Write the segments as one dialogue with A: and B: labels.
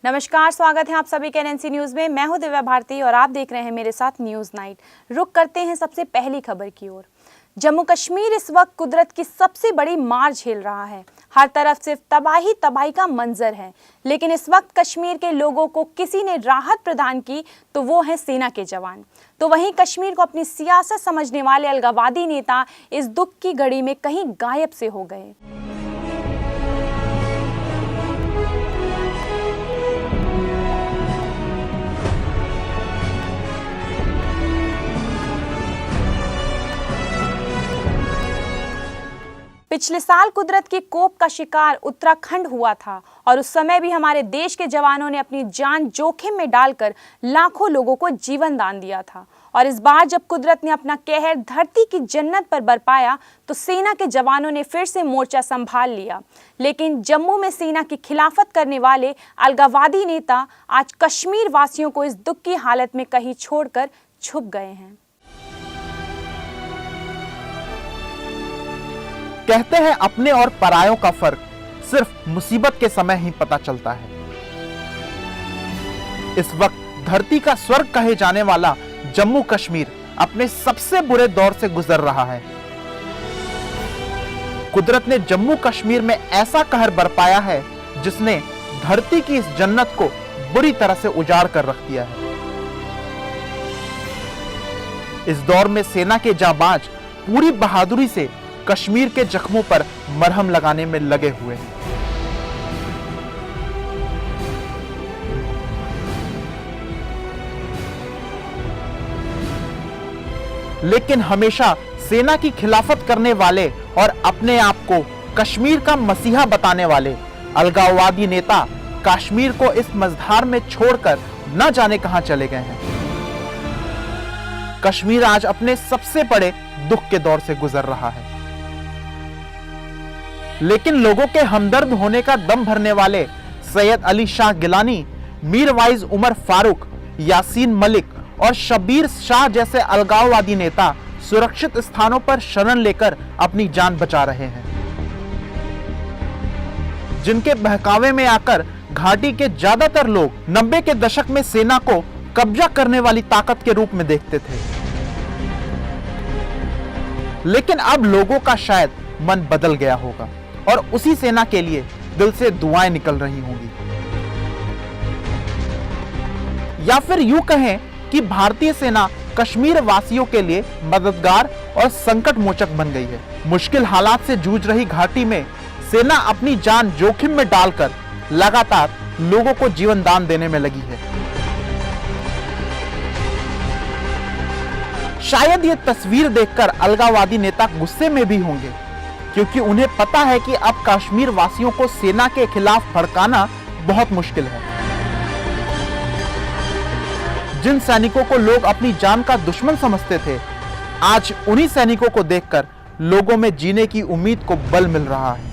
A: नमस्कार, स्वागत है आप सभी के एनएनसी न्यूज में। मैं हूं दिव्या भारती और आप देख रहे हैं मेरे साथ न्यूज नाइट। रुक करते हैं सबसे पहली खबर की ओर। जम्मू कश्मीर इस वक्त कुदरत की सबसे बड़ी मार झेल रहा है। हर तरफ सिर्फ तबाही तबाही का मंजर है, लेकिन इस वक्त कश्मीर के लोगों को किसी ने राहत प्रदान की तो वो है सेना के जवान। तो वहीं कश्मीर को अपनी सियासत समझने वाले अलगाववादी नेता इस दुख की घड़ी में कहीं गायब से हो गए। पिछले साल कुदरत के कोप का शिकार उत्तराखंड हुआ था और उस समय भी हमारे देश के जवानों ने अपनी जान जोखिम में डालकर लाखों लोगों को जीवन दान दिया था। और इस बार जब कुदरत ने अपना कहर धरती की जन्नत पर बरपाया तो सेना के जवानों ने फिर से मोर्चा संभाल लिया। लेकिन जम्मू में सेना की खिलाफत करने वाले अलगाववादी नेता आज कश्मीर वासियों को इस दुख की हालत में कहीं छोड़कर छुप गए हैं।
B: कहते हैं अपने और परायों का फर्क सिर्फ मुसीबत के समय ही पता चलता है। इस वक्त धरती का स्वर्ग कहे जाने वाला जम्मू कश्मीर अपने सबसे बुरे दौर से गुजर रहा है। कुदरत ने जम्मू कश्मीर में ऐसा कहर बरपाया है जिसने धरती की इस जन्नत को बुरी तरह से उजाड़ कर रख दिया है। इस दौर में सेना के जाबाज पूरी बहादुरी से कश्मीर के जख्मों पर मरहम लगाने में लगे हुए हैं। लेकिन हमेशा सेना की खिलाफत करने वाले और अपने आप को कश्मीर का मसीहा बताने वाले अलगाववादी नेता कश्मीर को इस मझधार में छोड़कर न जाने कहां चले गए हैं। कश्मीर आज अपने सबसे बड़े दुख के दौर से गुजर रहा है। लेकिन लोगों के हमदर्द होने का दम भरने वाले सैयद अली शाह गिलानी, मीरवाइज उमर फारूक, यासीन मलिक और शब्बीर शाह जैसे अलगाववादी नेता सुरक्षित स्थानों पर शरण लेकर अपनी जान बचा रहे हैं। जिनके बहकावे में आकर घाटी के ज्यादातर लोग 90 के दशक में सेना को कब्जा करने वाली ताकत के रूप में देखते थे। लेकिन अब लोगों का शायद मन बदल गया होगा और उसी सेना के लिए दिल से दुआएं निकल रही होंगी। या फिर यूं कहें कि भारतीय सेना कश्मीर वासियों के लिए मददगार और संकट मोचक बन गई है। मुश्किल हालात से जूझ रही घाटी में सेना अपनी जान जोखिम में डालकर लगातार लोगों को जीवन दान देने में लगी है। शायद ये तस्वीर देखकर अलगाववादी नेता गुस्से में भी होंगे, क्योंकि उन्हें पता है कि अब कश्मीर वासियों को सेना के खिलाफ भड़काना बहुत मुश्किल है। जिन सैनिकों को लोग अपनी जान का दुश्मन समझते थे, आज उन्हीं सैनिकों को देखकर लोगों में जीने की उम्मीद को बल मिल रहा है।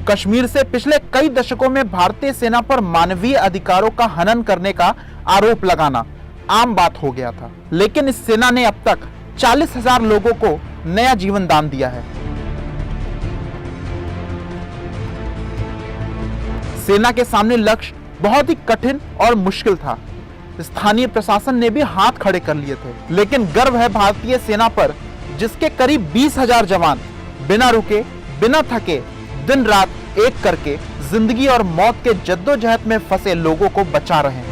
B: कश्मीर से पिछले कई दशकों में भारतीय सेना पर मानवीय अधिकारों का हनन करने का आरोप लगाना आम बात हो गया था। लेकिन इस सेना ने अब तक 40,000 लोगों को नया जीवन दान दिया है। सेना के सामने लक्ष्य बहुत ही कठिन और मुश्किल था। स्थानीय प्रशासन ने भी हाथ खड़े कर लिए थे। लेकिन गर्व है भारतीय सेना पर, जिसके करीब 20,000 जवान बिना रुके बिना थके दिन रात एक करके जिंदगी और मौत के जद्दोजहद में फंसे लोगों को बचा रहे हैं।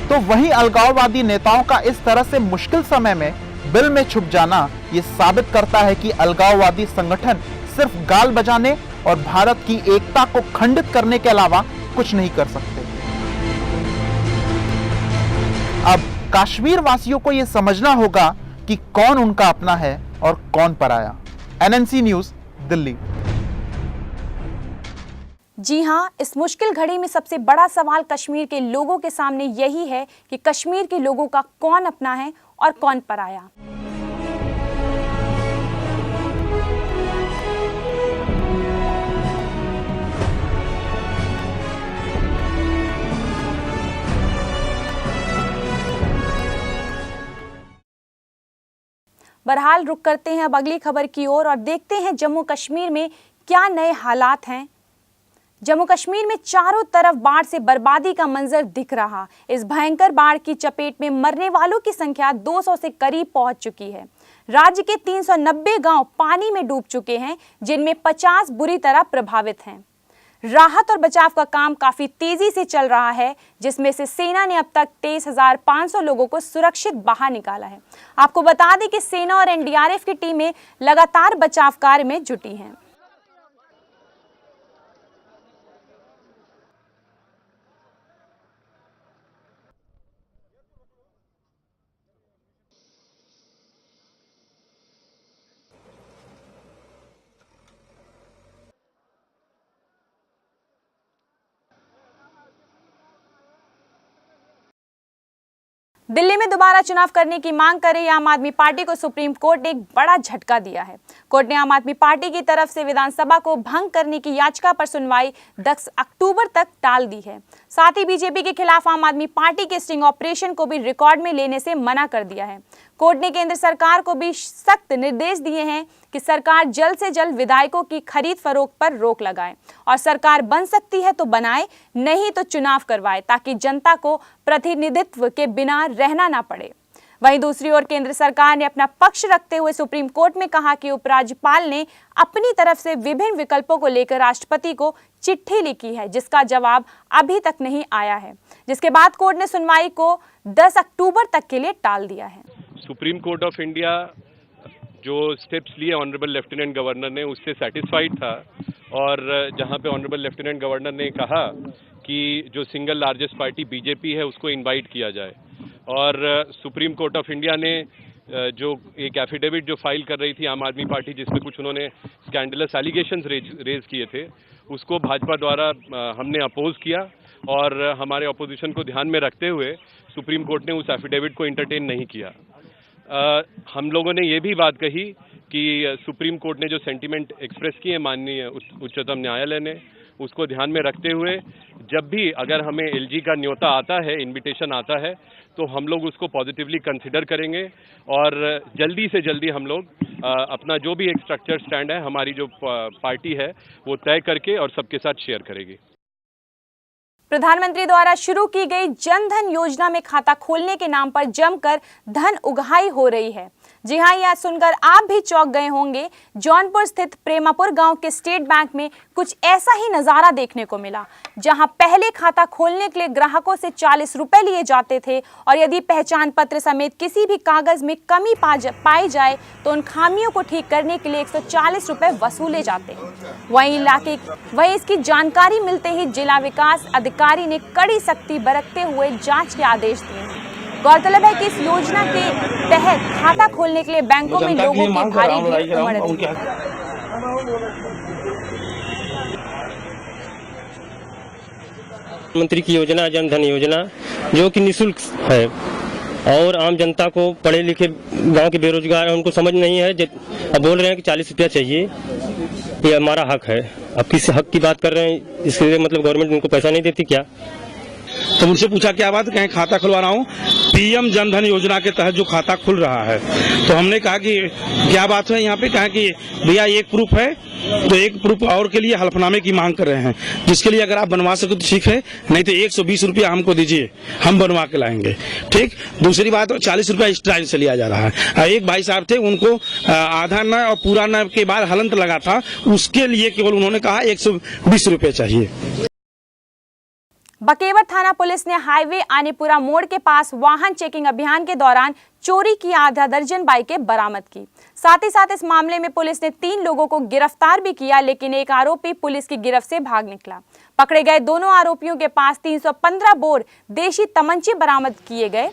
B: तो वहीं अलगाववादी नेताओं का इस तरह से मुश्किल समय में बिल में छुप जाना ये साबित करता है कि अलगाववादी संगठन सिर्फ गाल बजाने और भारत की एकता को खंडित करने के अलावा कुछ नहीं कर सकते। अब कश्मीर वासियों को यह समझना होगा कि कौन उनका अपना है और कौन पराया। NNC news, Delhi.
A: जी हाँ, इस मुश्किल घड़ी में सबसे बड़ा सवाल कश्मीर के लोगों के सामने यही है कि कश्मीर के लोगों का कौन अपना है और कौन पराया। बहरहाल रुक करते हैं अब अगली खबर की ओर और देखते हैं जम्मू कश्मीर में क्या नए हालात हैं। जम्मू कश्मीर में चारों तरफ बाढ़ से बर्बादी का मंजर दिख रहा। इस भयंकर बाढ़ की चपेट में मरने वालों की संख्या 200 से करीब पहुंच चुकी है। राज्य के 390 गांव पानी में डूब चुके हैं, जिनमें 50 बुरी तरह प्रभावित हैं। राहत और बचाव का काम काफी तेजी से चल रहा है, जिसमें से सेना ने अब तक 23,500 लोगों को सुरक्षित बाहर निकाला है। आपको बता दें कि सेना और एनडीआरएफ की टीमें लगातार बचाव कार्य में जुटी हैं। दिल्ली में दोबारा चुनाव करने की मांग कर रही आम आदमी पार्टी को सुप्रीम कोर्ट ने एक बड़ा झटका दिया है। कोर्ट ने आम आदमी पार्टी की तरफ से विधानसभा को भंग करने की याचिका पर सुनवाई 10 अक्टूबर तक टाल दी है। साथ ही बीजेपी के खिलाफ आम आदमी पार्टी के स्टिंग ऑपरेशन को भी रिकॉर्ड में लेने से मना कर दिया है। कोर्ट ने केंद्र सरकार को भी सख्त निर्देश दिए हैं कि सरकार जल्द से जल्द विधायकों की खरीद फरोख्त पर रोक लगाए और सरकार बन सकती है तो बनाए, नहीं तो चुनाव करवाए, ताकि जनता को प्रतिनिधित्व के बिना रहना ना पड़े। वहीं दूसरी ओर केंद्र सरकार ने अपना पक्ष रखते हुए सुप्रीम कोर्ट में कहा कि उपराज्यपाल ने अपनी तरफ से विभिन्न विकल्पों को लेकर राष्ट्रपति को चिट्ठी लिखी है, जिसका जवाब अभी तक नहीं आया है, जिसके बाद कोर्ट ने सुनवाई को 10 अक्टूबर तक के लिए टाल दिया है।
C: सुप्रीम कोर्ट ऑफ इंडिया जो स्टेप्स लिए ऑनरेबल लेफ्टिनेंट गवर्नर ने, उससे सेटिस्फाइड था और जहां पे ऑनरेबल लेफ्टिनेंट गवर्नर ने कहा कि जो सिंगल लार्जेस्ट पार्टी बीजेपी है उसको इनवाइट किया जाए, और सुप्रीम कोर्ट ऑफ इंडिया ने जो एक एफिडेविट जो फाइल कर रही थी आम आदमी पार्टी, जिसमें कुछ उन्होंने स्कैंडलस एलिगेशंस रेज किए थे, उसको भाजपा द्वारा हमने अपोज किया और हमारे अपोजिशन को ध्यान में रखते हुए सुप्रीम कोर्ट ने उस एफिडेविट को इंटरटेन नहीं किया। हम लोगों ने ये भी बात कही कि सुप्रीम कोर्ट ने जो सेंटीमेंट एक्सप्रेस किए माननीय उच्चतम न्यायालय ने, उसको ध्यान में रखते हुए जब भी अगर हमें एलजी का न्योता आता है, इनविटेशन आता है, तो हम लोग उसको पॉजिटिवली कंसिडर करेंगे और जल्दी से जल्दी हम लोग अपना जो भी एक स्ट्रक्चर स्टैंड है, हमारी जो पार्टी है, वो तय करके और सबके साथ शेयर करेगी।
A: प्रधानमंत्री द्वारा शुरू की गई जन धन योजना में खाता खोलने के नाम पर जमकर धन उगाही हो रही है। जी हां, यह सुनकर आप भी चौंक गए होंगे। जौनपुर स्थित प्रेमापुर गांव के स्टेट बैंक में कुछ ऐसा ही नजारा देखने को मिला, जहां पहले खाता खोलने के लिए ग्राहकों से 40 रुपए लिए जाते थे और यदि पहचान पत्र समेत किसी भी कागज में कमी पाई जाए तो उन खामियों को ठीक करने के लिए 140 रुपए वसूले जाते हैं। वहीं इसकी जानकारी मिलते ही जिला विकास अधिकारी ने कड़ी सख्ती बरतते हुए जांच के आदेश दिए हैं। गौरतलब है कि इस योजना के तहत खाता खोलने के लिए बैंकों में लोगों की भारी भीड़ उमड़ रही है।
D: मंत्री की योजना जन धन योजना जो कि निःशुल्क है और आम जनता को, पढ़े लिखे गांव के बेरोजगार हैं, उनको समझ नहीं है। अब बोल रहे हैं कि 40 रुपया चाहिए, ये हमारा हक है। अब किस हक की बात कर रहे हैं? इसके लिए मतलब गवर्नमेंट उनको पैसा नहीं देती क्या?
E: तो मुझसे पूछा क्या बात, कहीं खाता खुलवा रहा हूँ, पीएम जन धन योजना के तहत जो खाता खुल रहा है। तो हमने कहा कि क्या बात है यहाँ पे, कहा कि भैया एक प्रूफ है, तो एक प्रूफ और के लिए हल्फनामे की मांग कर रहे हैं, जिसके लिए अगर आप बनवा सको तो ठीक है, नहीं तो 120 रुपया हमको दीजिए, हम बनवा के लाएंगे। ठीक। दूसरी बात, 40 रुपया एक्स्ट्रा से लिया जा रहा है। एक भाई साहब थे, उनको आधा न और पूरा न के बाद हलंत लगा था, उसके लिए केवल उन्होंने कहा 120 रुपये चाहिए।
A: बकेवर थाना पुलिस ने हाईवे आनेपुरा मोड़ के पास वाहन चेकिंग अभियान के दौरान चोरी की आधा दर्जन बाइकें बरामद की। साथ ही साथ इस मामले में पुलिस ने 3 लोगों को गिरफ्तार भी किया, लेकिन एक आरोपी पुलिस की गिरफ्त से भाग निकला। पकड़े गए दोनों आरोपियों के पास 315 बोर देशी तमंचे बरामद किए गए।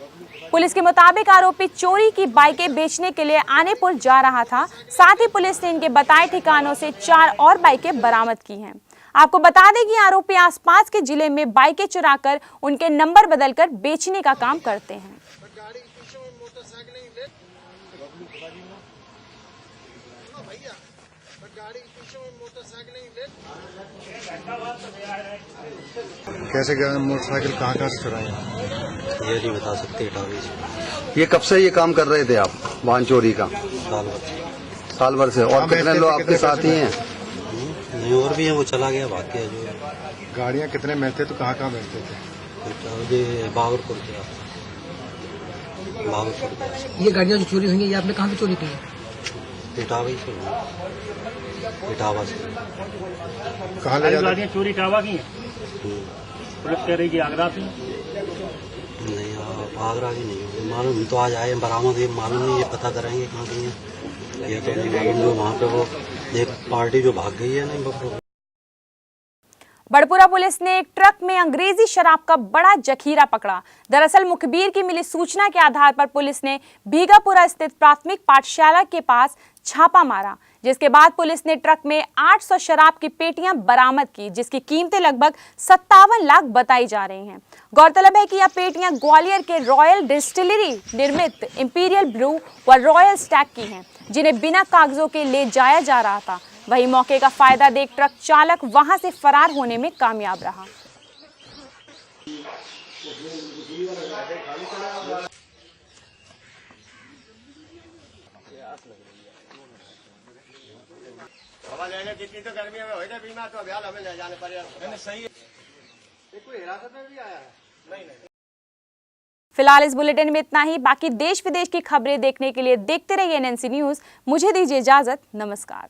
A: पुलिस के मुताबिक आरोपी चोरी की बाइकें बेचने के लिए आनेपुर जा रहा था। साथ ही पुलिस ने इनके बताए ठिकानों से 4 और बाइकें बरामद की हैं। आपको बता दें कि आरोपी आसपास के जिले में बाइकें चुराकर उनके नंबर बदलकर बेचने का काम करते हैं।
F: कैसे गया मोटरसाइकिल कहाँ से चुराई?
G: ये नहीं बता सकते इटावी से।
H: ये कब से ये काम कर रहे थे आप वाहन चोरी का? साल भर से। और कितने लोग आपके साथ ही हैं?
G: नहीं, और भी है, वो चला गया, भाग गया। जो
F: गाड़ियाँ कितने मिलते तो कहाँ मिलते थे?
G: ये बागरपुर के
I: ये गाड़ियाँ जो चोरी हुई हैं ये आपने कहाँ से चोरी की है?
G: इटावा से। इटावा से।
F: कहाँ ले जाते?
J: गाड़ियाँ चोरी इटावा की हैं। पुलिस कह रही है कि आगरा से।
G: नहीं, आगरा की नहीं मालूम। तो आज आए बरामद, ये मालूम नहीं, ये पता करेंगे कहाँ गई है। ये तो नहीं मालूम। जो वहाँ पे वो एक पार्टी जो भाग गई है नहीं।
A: बड़पुरा पुलिस ने एक ट्रक में अंग्रेजी शराब का बड़ा जखीरा पकड़ा। दरअसल मुखबिर की मिली सूचना के आधार पर पुलिस ने भीगापुरा स्थित प्राथमिक पाठशाला के पास छापा मारा, जिसके बाद पुलिस ने ट्रक में 800 शराब की पेटियां बरामद की, जिसकी कीमतें लगभग 57 लाख बताई जा रही हैं। गौरतलब है कि यह पेटियां ग्वालियर के रॉयल डिस्टिलरी निर्मित इंपीरियल ब्रू व रॉयल स्टैग की हैं, जिन्हें बिना कागजों के ले जाया जा रहा था। वही मौके का फायदा देख ट्रक चालक वहां से फरार होने में कामयाब रहा।
J: जितनी तो गर्मी में हो जाए बीमार, तो अभियान हमें ले जाने पड़ेगा। सही है। कोई हिरासत में भी आया है? नहीं।
A: फिलहाल इस बुलेटिन में इतना ही। बाकी देश विदेश की खबरें देखने के लिए देखते रहिए एनएनसी न्यूज। मुझे दीजिए इजाजत। नमस्कार।